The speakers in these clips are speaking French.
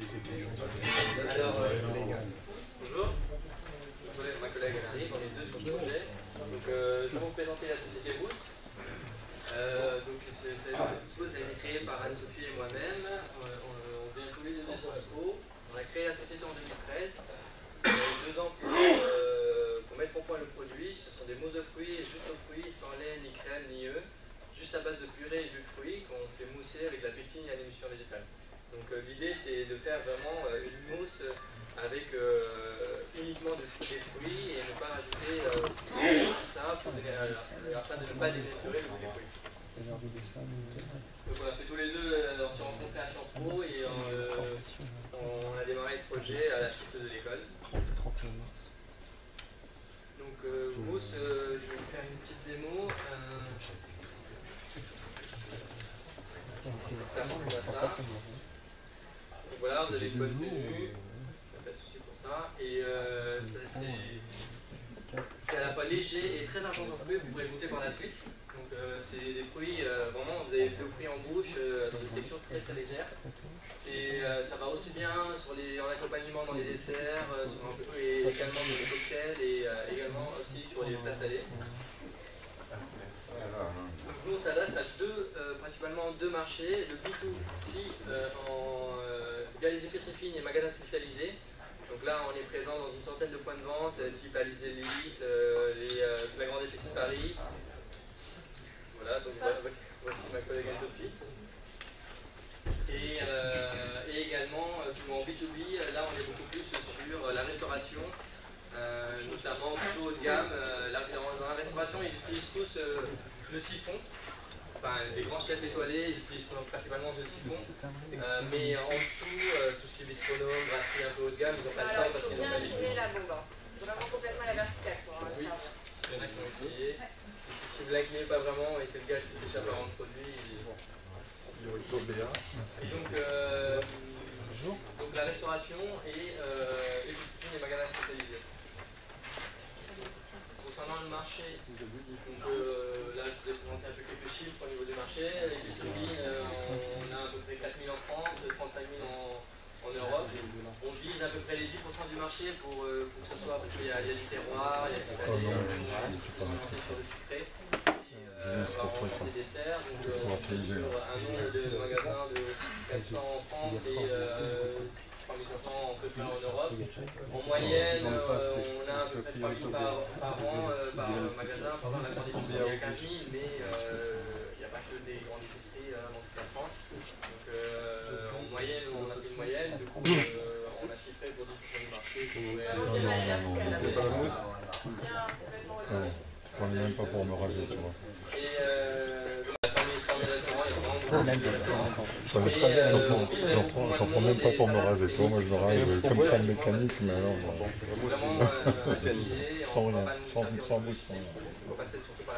Alors, bonjour, ma collègue arrive, on est deux sur le projet. Donc, je vais vous présenter la société Boost. Boost a été créée par Anne-Sophie et moi-même. On vient tous les deux des Sciences Po. On a créé la société en 2013. 2 ans pour mettre au point le produit. Ce sont des mousses de fruits, juste aux fruits, sans lait, ni crème, ni œufs. Juste à base de purée et jus de fruits qu'on fait mousser avec la pétine et l'émulsion végétale. Donc l'idée c'est de faire vraiment une mousse avec uniquement des fruits et ne pas rajouter tout ça afin de ne pas dénaturer le goût des fruits. Donc on a fait tous les deux, on s'est rencontrés à Sciences Po et on a démarré le projet à la suite de l'école. Donc mousse, je vais vous faire une petite démo. Ça ressemble à ça. Donc voilà, vous avez une bonne tenue, pas de souci pour ça. Et c'est à la fois léger et très intense en fruits, vous pourrez goûter par la suite. Donc c'est des fruits, vraiment, vous avez le fruit en bouche, dans une texture très très légère. Ça va aussi bien en accompagnement dans les desserts, et également dans les cocktails et également aussi sur les plats salés. Donc nous on s'adresse à principalement deux marchés, le B2C via les épiceries fines et magasins spécialisés. Donc là on est présent dans une centaine de points de vente, type Alice des Lys, la grande épicerie de Paris. Voilà, donc voici ma collègue Anne-Sophie. Et également en B2B, là on est beaucoup plus sur la restauration, notamment plutôt haut de gamme. Dans la restauration ils utilisent tous le siphon. Enfin, les grands chefs étoilés, ils utilisent principalement le siphon. Mais en dessous, tout ce qui est bistronome, brasserie un peu haut de gamme, ils n'ont pas le temps parce qu'ils n'ont pas les incliner la bombe. Vraiment complètement à la verticale. Oui, il y en a qui ont essayé. Si vous l'inclinez pas vraiment et que le gaz qui s'échappe avant le produit, donc la restauration et les magasins spécialisés. Concernant le marché, donc, là je vous ai présenté un peu quelques chiffres au niveau du marché. Les disciplines, on a à peu près 4 000 en France, 35 000 en Europe. On vise à peu près les 10% du marché pour que ce soit, parce qu'il y a du terroir, il y a du salé, on est orienté sur le sucré. On va rendre des desserts, donc on est sur un nombre de magasins de 400 en France et 3500 à peu près en Europe. En moyenne, on a à peu près 3 000 par an, par magasin. Pendant la grande épicerie, il y a 15 000, mais il n'y a pas que des grandes épiceries dans toute la France. Donc en moyenne, on a fait une moyenne. Du coup, on a chiffré pour 10% du marché. Je prends même pas pour me raser, tu vois. Et la 100 000 restaurants, il y a vraiment Ça me très bien, j'en prends même pas pour me raser. Toi, moi je me rase comme ça le mécanique, mais alors sans rien, sans bouche. Il faut passer surtout par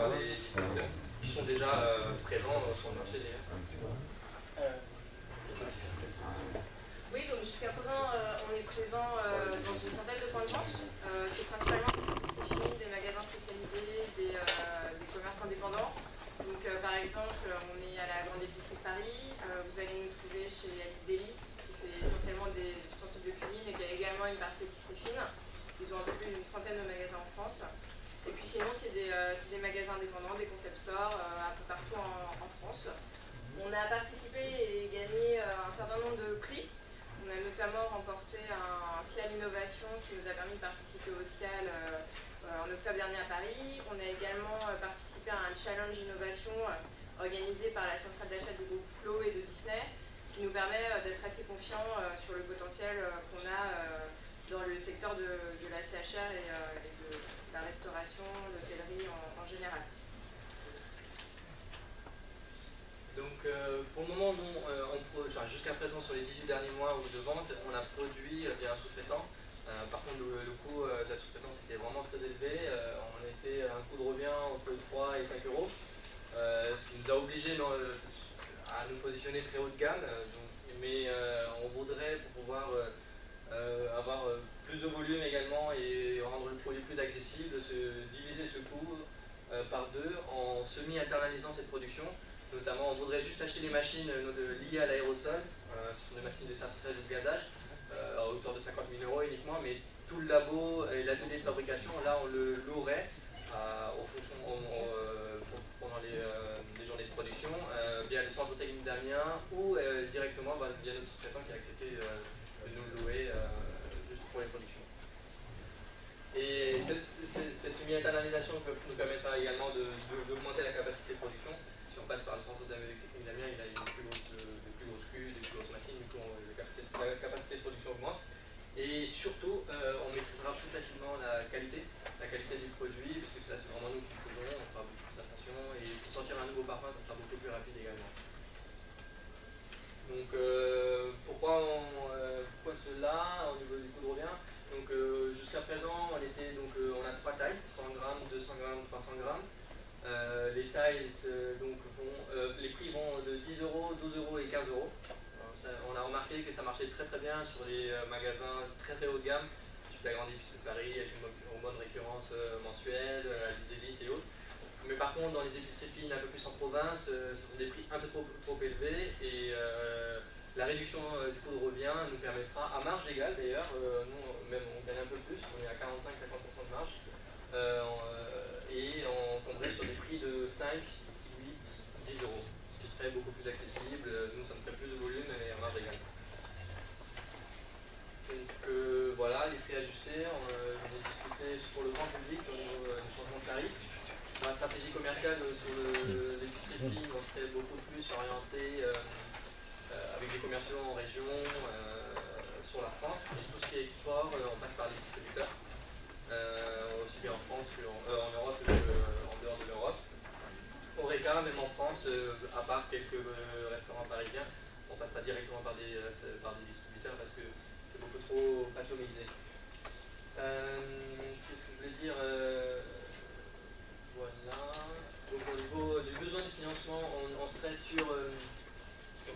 les distributeurs qui sont déjà présents sur le marché déjà. Oui, donc jusqu'à présent, on est présent dans une centaine de points de vente. C'est principalement des magasins spécialisés, des commerces indépendants. Donc, par exemple, on est à la grande épicerie de Paris. Vous allez nous trouver chez Alice des Lys, qui fait essentiellement des ustensiles de cuisine et qui a également une partie épicerie fine. Ils ont un peu plus d'une trentaine de magasins en France. Et puis sinon, c'est des magasins indépendants, des concept stores un peu partout en France. On a participé et gagné un certain nombre de prix. On a notamment remporté un Cial Innovation, ce qui nous a permis de participer au Cial en octobre dernier à Paris. On a également participé à un challenge innovation organisé par la centrale d'achat du groupe Flow et de Disney, ce qui nous permet d'être assez confiants sur le potentiel qu'on a dans le secteur de la CHR et de la restauration, l'hôtellerie en général. Donc pour le moment, jusqu'à présent sur les 18 derniers mois de vente, on a produit via un sous-traitant. Par contre le coût de la sous-traitance était vraiment très élevé. On était à un coût de revient entre 3 et 5 euros, ce qui nous a obligés à nous positionner très haut de gamme. Mais on voudrait, pour pouvoir avoir plus de volume également et rendre le produit plus accessible, diviser ce coût par deux en semi-internalisant cette production. Notamment, on voudrait juste acheter des machines liées à l'aérosol ce sont des machines de sertissage et de gazage à hauteur de 50 000 € uniquement, mais tout le labo et l'atelier de fabrication, là on le louerait pendant les journées de production via le centre technique d'Amiens ou directement via notre sous-traitant qui a accepté de nous le louer juste pour les productions. Et cette unilatéralisation nous permettra également d'augmenter la capacité de production. Si on passe par le centre technique d'Amiens, il a des plus grosses cuves, des plus grosses machines, du coup la capacité de production augmente. Et surtout, on maîtrisera plus facilement la qualité du produit, parce que là c'est vraiment nous qui le faisons, on fera beaucoup plus d'attention, et pour sortir un nouveau parfum, ça sera beaucoup plus rapide également. Donc pourquoi cela au niveau du coût de revient? Donc jusqu'à présent, on a 3 tailles, 100 grammes, 200 grammes, 300 grammes. Les tailles, les prix vont de 10 €, 12 € et 15 €. On a remarqué que ça marchait très très bien sur les magasins très très haut de gamme, type la Grande Épicerie de Paris, avec une bonne récurrence mensuelle, à 10 délices et autres. Mais par contre, dans les épiceries fines un peu plus en province, ce sont des prix un peu trop élevés et la réduction du coût de revient nous permettra, à marge égale d'ailleurs, nous même on gagne un peu plus, on est à 45-50% de marge, et on tomberait sur des prix de 5, 8, 10 €, ce qui serait beaucoup plus accessible. Nous, ça nous ferait plus de volume et à marge égale. Donc voilà, les prix ajustés, on a discuté pour le grand public au niveau du changement de tarif. Dans la stratégie commerciale sur l'épicerie fine, on serait beaucoup plus orienté avec des commerciaux en région sur la France. Et tout ce qui est export, on passe par les distributeurs, aussi bien en France qu'en Europe qu'en dehors de l'Europe. Horeca, même en France, à part quelques restaurants parisiens, on passe pas directement par des distributeurs parce que c'est beaucoup trop atomisé. Qu'est-ce que je voulais dire voilà. Donc au niveau du besoin de financement, on serait sur,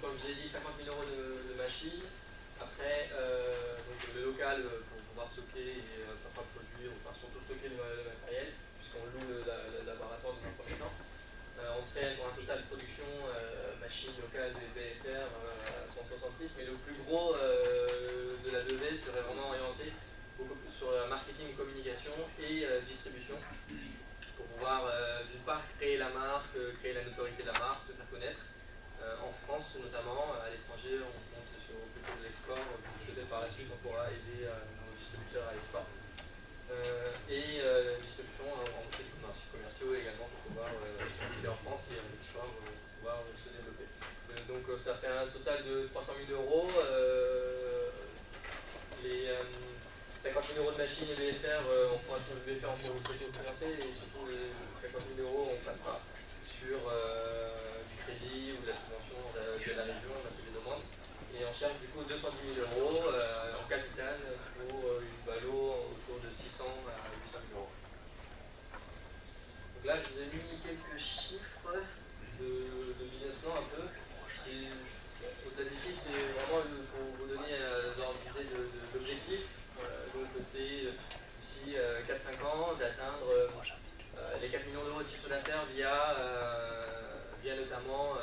comme je l'ai dit, 50 000 € de machines. Après, donc le local pour pouvoir stocker et parfois produire, enfin surtout stocker le matériel, puisqu'on loue le laboratoire dans un premier temps. On serait sur un total de production machine locale des BSR à 166, mais le plus gros de la levée serait vraiment orienté beaucoup plus sur la marketing, communication et distribution, pour pouvoir d'une part créer la marque, créer la notoriété de la marque, se faire connaître en France notamment, à l'étranger on compte sur plutôt de l'export, peut-être par la suite on pourra aider nos distributeurs à l'export. Et distribution en marchés commerciaux également pour pouvoir en France et en export pour pouvoir se développer. Donc ça fait un total de 300 000 €. Les 50 000 € de machines et BFR, on pourra sur le BFR, on pourra le financer, et surtout les 50 000 €, on passera sur du crédit ou de la subvention de la région, on a fait des demandes. Et on cherche du coup 210 000 € en capital pour une valo autour de 600 à 800 000 €. Donc là, je vous ai mis quelques chiffres de business plan un peu. Au-delà des chiffres, c'est vraiment pour vous donner l'ordre d'idée de l'objectif. Donc c'est d'ici 4-5 ans d'atteindre les 4 millions € de chiffre d'affaires via notamment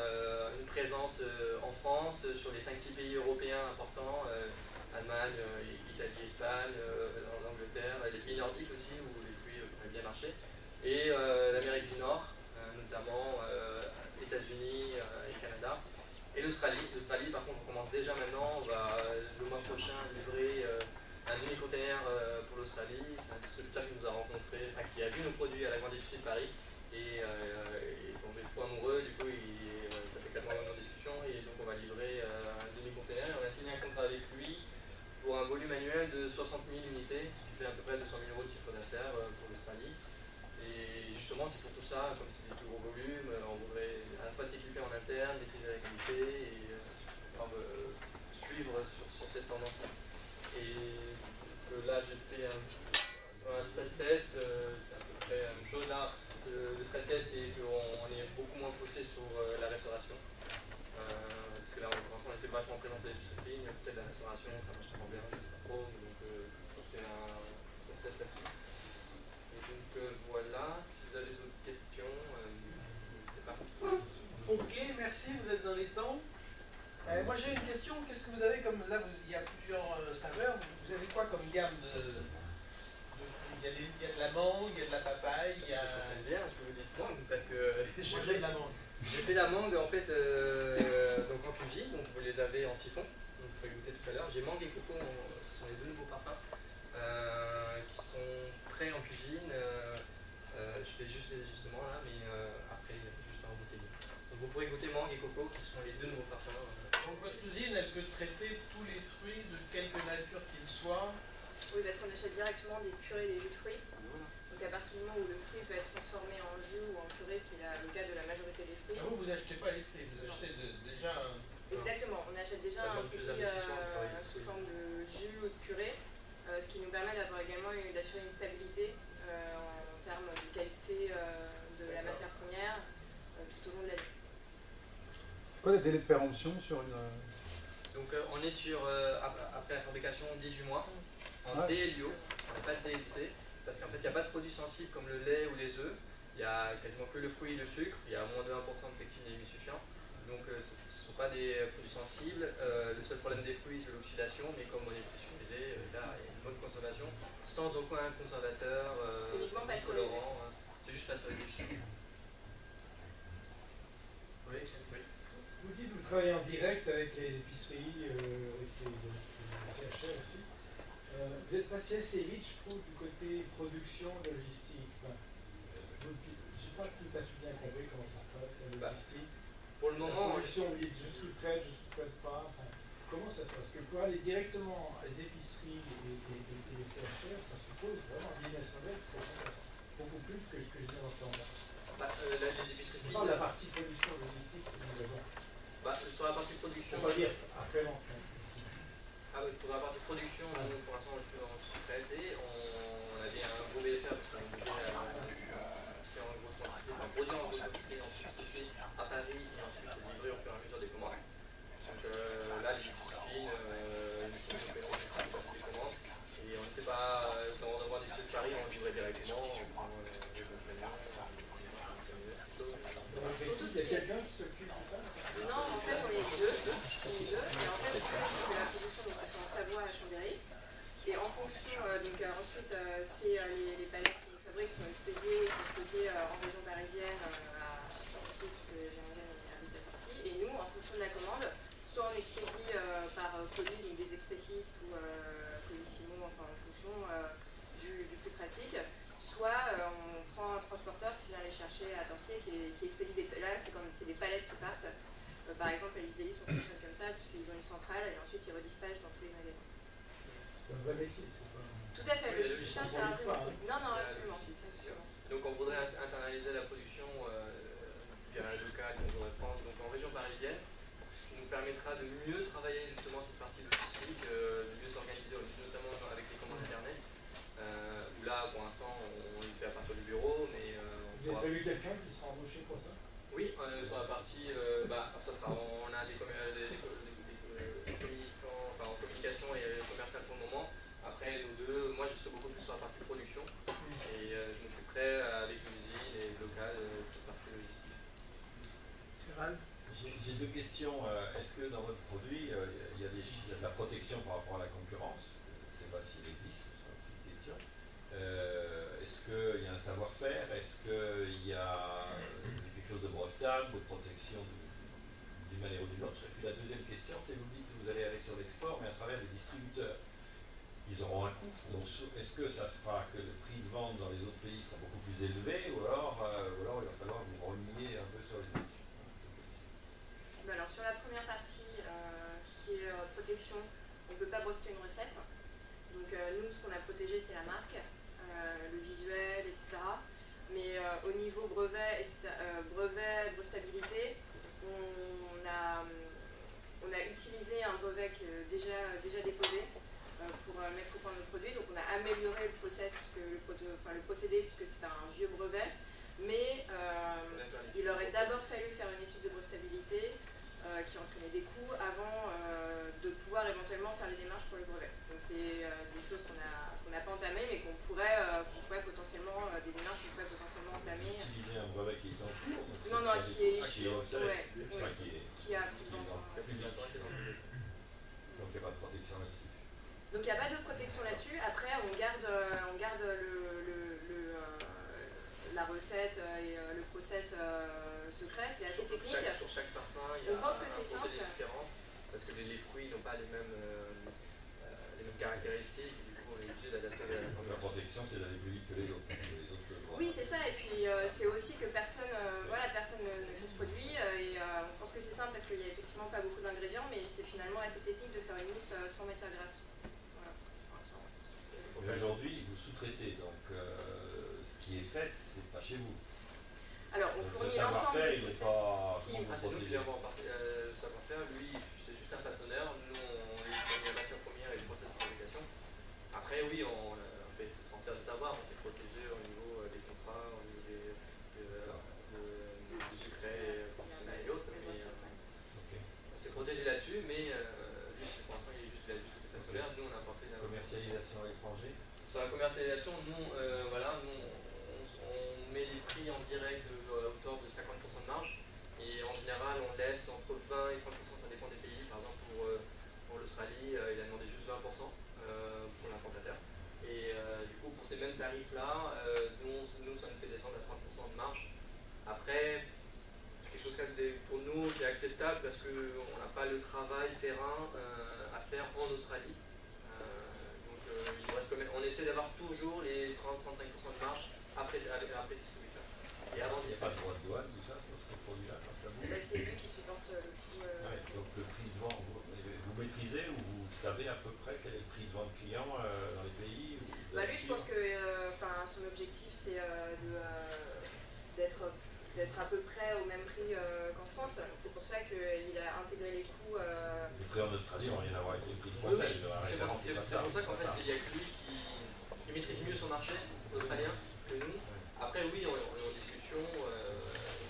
une présence en France, sur les 5-6 pays européens importants, Allemagne, Italie, Espagne, l'Angleterre, les pays nordiques aussi, où les fruits pourraient bien marcher, et l'Amérique du Nord, notamment États-Unis et Canada, et l'Australie. L'Australie, par contre, on commence déjà maintenant, on va le mois prochain livrer un demi-container pour l'Australie. C'est un distributeur qui nous a rencontré, qui a vu nos produits à la Grande Épicerie de Paris et est tombé fou amoureux. Du coup, ça fait 4 mois en discussion et donc on va livrer un demi-container. On a signé un contrat avec lui pour un volume annuel de 60 000 unités, ce qui fait à peu près 200 000 € de chiffre d'affaires pour l'Australie. Et justement, c'est pour tout ça, comme c'est des plus gros volumes, on voudrait à la fois s'équiper en interne, maîtriser la qualité et suivre sur cette tendance-là. Et là, j'ai fait un stress test, c'est à peu près la même chose. Là, le stress test, c'est qu'on est beaucoup moins poussé sur la restauration. Parce que là, on était vachement présent sur les épiceries, peut-être la restauration, ça marche tellement bien, je ne sais pas trop. Donc, c'est un stress test là-dessus. Et donc, voilà, si vous avez d'autres questions, n'hésitez pas. Ok, merci, vous êtes dans les temps. Moi j'ai une question, qu'est-ce que vous avez comme, là il y a plusieurs saveurs, vous avez quoi comme gamme il y a de la mangue, il y a de la papaye, il y a... Ça tombe bien, je vous dis mangue, parce que Moi j'ai de la mangue. j'ai fait la mangue en fait donc en cuisine, donc vous les avez en siphon, donc vous pouvez goûter tout à l'heure. J'ai mangue et coco, ce sont les deux nouveaux parfums qui sont prêts en cuisine. Je fais juste les ajustements là, mais après juste en bouteille. Donc vous pourrez goûter mangue et coco qui sont les deux nouveaux parfums. Donc votre usine, elle peut traiter tous les fruits de quelque nature qu'ils soient? Oui, parce qu'on achète directement des purées des jus de fruits. Donc à partir du moment où le fruit peut être transformé en jus ou en purée, ce qui est le cas de la majorité des fruits. Vous n'achetez pas les fruits, vous achetez déjà un... Exactement, on achète déjà un fruit sous forme de jus ou de purée, ce qui nous permet d'avoir également d'assurer une stabilité en termes de qualité de la matière première tout au long de l'année. C'est quoi les délais de péremption sur une... Donc on est sur, après la fabrication, 18 mois, en DLIO, on n'a pas de DLC, parce qu'en fait il n'y a pas de produits sensibles comme le lait ou les œufs, il n'y a quasiment que le fruit et le sucre, il y a moins de 1% de pectine et émulsifiant, donc ce ne sont pas des produits sensibles. Le seul problème des fruits c'est l'oxydation, mais comme on est pressurisé, là il y a une bonne conservation, sans aucun conservateur, colorant, c'est juste pasteurisé. Oui. Vous dites que vous travaillez en direct avec les épiceries, avec les CHR aussi. Vous êtes passé assez vite, je trouve, du côté production, logistique. Enfin, je n'ai pas tout à fait bien compris comment ça se passe, la logistique. Pour le moment, la production, vous dites je sous-traite, je sous-traite pas. Enfin, comment ça se passe? Parce que pour aller directement à les épiceries et les CHR, ça suppose vraiment un business model beaucoup plus que ce que je viens d'entendre. Les épiceries fines. On parle de la partie production logistique et livraison. Sur la partie production. On va dire après vente. Ah oui, pour la partie production, nous, pour l'instant, on le fait en sous-traité. On avait un gros BFR parce qu'on voulait acheter en grosse quantité, enfin produire en grosse quantité, ensuite à Paris et ensuite livrer au fur et à mesure des commandes. Donc là, les épiceries fines, nous sommes des commandes. Et on n'était pas dans d'avoir des épiceries de Paris, on livrait directement. Il y a quelqu'un qui s'occupe de ça? Non, en fait, on est deux. Et en fait, c'est la production donc, en Savoie à Chambéry. Et en fonction, ensuite, c'est les palettes que nous fabriquent sont expédiées en région parisienne à Torcy, puisque Jean-Yann habite à Torcy. Et nous, en fonction de la commande, soit on expédie par colis, donc des expressistes ou colissimo, enfin en fonction du plus pratique. Soit on prend un transporteur qui vient les chercher à Torcy et qui expédie des palettes, c'est des palettes qui partent. Par exemple, à l'Isélis, on fonctionne comme ça, puisqu'ils ont une centrale et ensuite ils redispatchent dans tous les magasins. C'est un vrai métier, c'est pas... Tout à fait, le logisticien c'est un vrai métier. Non, absolument. Donc on voudrait internaliser la production via un local qu'on voudrait prendre donc en région parisienne, ce qui nous permettra de mieux travailler justement cette partie logistique, de mieux s'organiser, notamment avec les commandes internet. Où là, pour l'instant, on le fait à partir du bureau, mais vous avez prévu quelqu'un qui sera embauché pour ça? Oui, sur la partie, ça sera, on a des communicants, enfin en communication et commercial pour le moment. Après, nous deux, moi je serai beaucoup plus sur la partie production et je m'occuperai avec l'usine et le local de cette partie logistique. J'ai deux questions. Est-ce que dans votre produit, il y a de la protection par rapport à la concurrence? Je ne sais pas s'il existe, c'est une question. Est-ce qu'il y a un savoir-faire? Est-ce qu'il y a quelque chose de brevetable, de protection d'une manière ou d'une autre? Et puis la deuxième question, c'est vous dites que vous allez aller sur l'export, mais à travers des distributeurs. Ils auront un coût. Donc est-ce que ça fera que le prix de vente dans les autres pays sera beaucoup plus élevé, ou alors il va falloir vous relier un peu sur les prix? Alors sur la première partie, tout ce qui est protection, on ne peut pas breveter une recette. Donc nous, ce qu'on a protégé, c'est la marque, le visuel, etc. Mais au niveau brevet, brevetabilité, on a utilisé un brevet qui est déjà déposé pour mettre au point notre produit. Donc on a amélioré le process, le procédé, puisque c'est un vieux brevet. Mais il aurait d'abord fallu faire une étude de brevetabilité qui entraînait des coûts avant de pouvoir éventuellement faire les démarches pour le brevet. Donc c'est des choses qu'on n'a pas entamées, mais qu'on pourrait potentiellement, des démarches qu'on pourrait potentiellement entamer. Utiliser un brevet qui est en cours? Non, qui est qui est obsolète, qui a plus de 20 ans. recette et le process secret, c'est assez technique. Sur chaque parfum, il y a On pense que un c'est simple. procédé différent, parce que les fruits n'ont pas les mêmes caractéristiques, du coup on est obligé d'adapter la Donc la protection, c'est d'aller plus vite que les autres. Oui, c'est ça, et puis c'est aussi que personne ne fait ce produit, et on pense que c'est simple parce qu'il n'y a effectivement pas beaucoup d'ingrédients, mais c'est finalement assez technique de faire une mousse sans matière grasse. Voilà. Et aujourd'hui, vous sous-traitez, donc ce qui est fait, c'est pas chez vous. Alors, on Donc, fournit le l'ensemble savoir-faire, des il n'est process. pas c'est nous qui protégé. l'avons le savoir-faire, lui c'est juste un façonneur, nous on lui fournit la matière première et le process de fabrication. Après oui, on fait ce transfert de savoir, on s'est protégé au niveau des contrats, au niveau du secret professionnel et autres, mais on s'est protégé là-dessus, mais lui pour l'instant il a juste été façonneur, nous on a apporté la Commercialisation à l'étranger. Sur la commercialisation, nous, on met les prix en direct à hauteur de 50% de marge. Et en général, on laisse entre 20 et 30%, ça dépend des pays. Par exemple, pour l'Australie, il a demandé juste 20% pour l'importateur. Et du coup, pour ces mêmes tarifs-là, nous, ça nous fait descendre à 30% de marge. Après, c'est quelque chose pour nous qui est acceptable parce qu'on n'a pas le travail terrain à faire en Australie. Il nous reste quand même, on essaie d'avoir toujours les 30-35% de marge après distributeur. Et avant Il n'y a pas de droit de douane, tout ça, sur ce produit-là, parce que C'est lui qui supporte le coût. donc le prix de vente, vous maîtrisez ou vous savez à peu près quel est le prix de vente client dans les pays Lui, je pense que son objectif, c'est d'être à peu près au même prix qu'en France. C'est pour ça qu'il a intégré les coûts. Les prix en Australie n'ont rien à voir avec les prix français. C'est pour ça qu'en fait, il n'y a que lui qui maîtrise mieux son marché australien que nous. Après, oui, on est en discussion.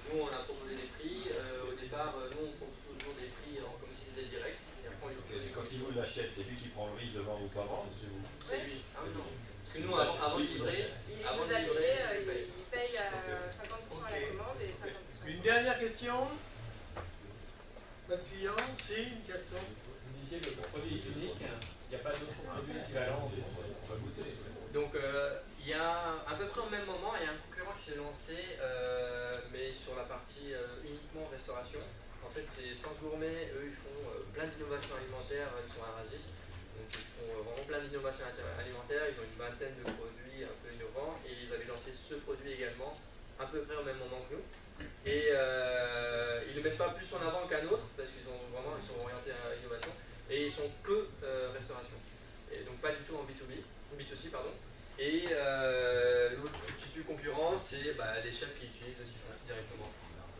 Nous, on a proposé des prix. Au départ, nous, on propose toujours des prix comme si c'était direct. Et après, quand il vous l'achète, c'est lui qui prend le risque de vendre ou pas vendre, c'est vous? C'est lui. Ah oui, non. Parce que nous, avant de livrer, il paye à 50% à la commande et 50%. Une dernière question. Notre client, c'est une question. Vous disiez que le produit est unique, il n'y a pas d'autres produits équivalents. On va goûter. Donc, il y a à peu près au même moment, il y a un concurrent qui s'est lancé, mais sur la partie uniquement restauration. En fait, c'est Sens Gourmet, eux, ils font plein d'innovations alimentaires, ils sont aragistes. Donc, ils font vraiment plein d'innovations alimentaires, ils ont une vingtaine de produits un peu innovants, et ils avaient lancé ce produit également, à peu près au même moment que nous. Et ils ne le mettent pas plus en avant qu'un autre, parce qu'ils sont orientés à l'innovation, et ils sont que restauration. Et donc pas du tout en B2C, pardon. Et l'autre petit concurrent, c'est les chefs qui utilisent le siphon directement.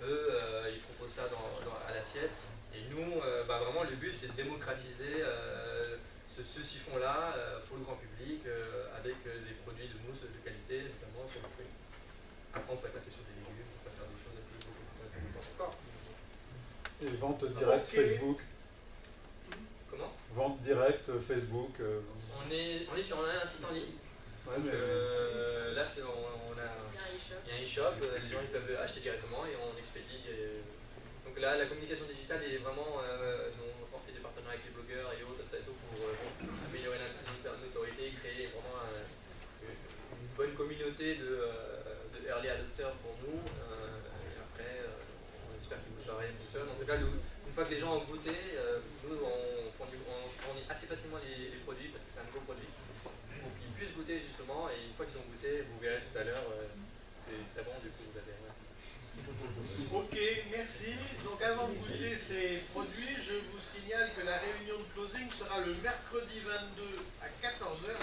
Eux, ils proposent ça à l'assiette. Et nous, vraiment, le but, c'est de démocratiser ce siphon-là pour le grand public, avec des produits de mousse de qualité, notamment sur le fruit. Après, on peut passer sur des légumes, on peut faire des choses beaucoup plus intéressantes encore. Et vente directe Facebook. Comment? Vente directe Facebook. On est sur un site en ligne. Ouais, Donc, mais... là, il y a un e-shop, les gens ils peuvent acheter directement et on expédie. Donc là, la communication digitale est vraiment, on fait des partenariats avec les blogueurs et autres, pour améliorer notre notoriété, créer vraiment une bonne communauté de early adopters pour nous. Et après, on espère qu'ils vous aurez tout seul. En tout cas, une fois que les gens ont goûté, nous on fournit assez facilement les produits parce que c'est un nouveau produit. Pour qu'ils puissent goûter justement, et une fois qu'ils ont goûté, vous verrez tout à l'heure, c'est très bon, du coup vous avez... Ok, merci. Donc avant de goûter ces produits, je vous signale que la réunion de closing sera le mercredi 22 à 14h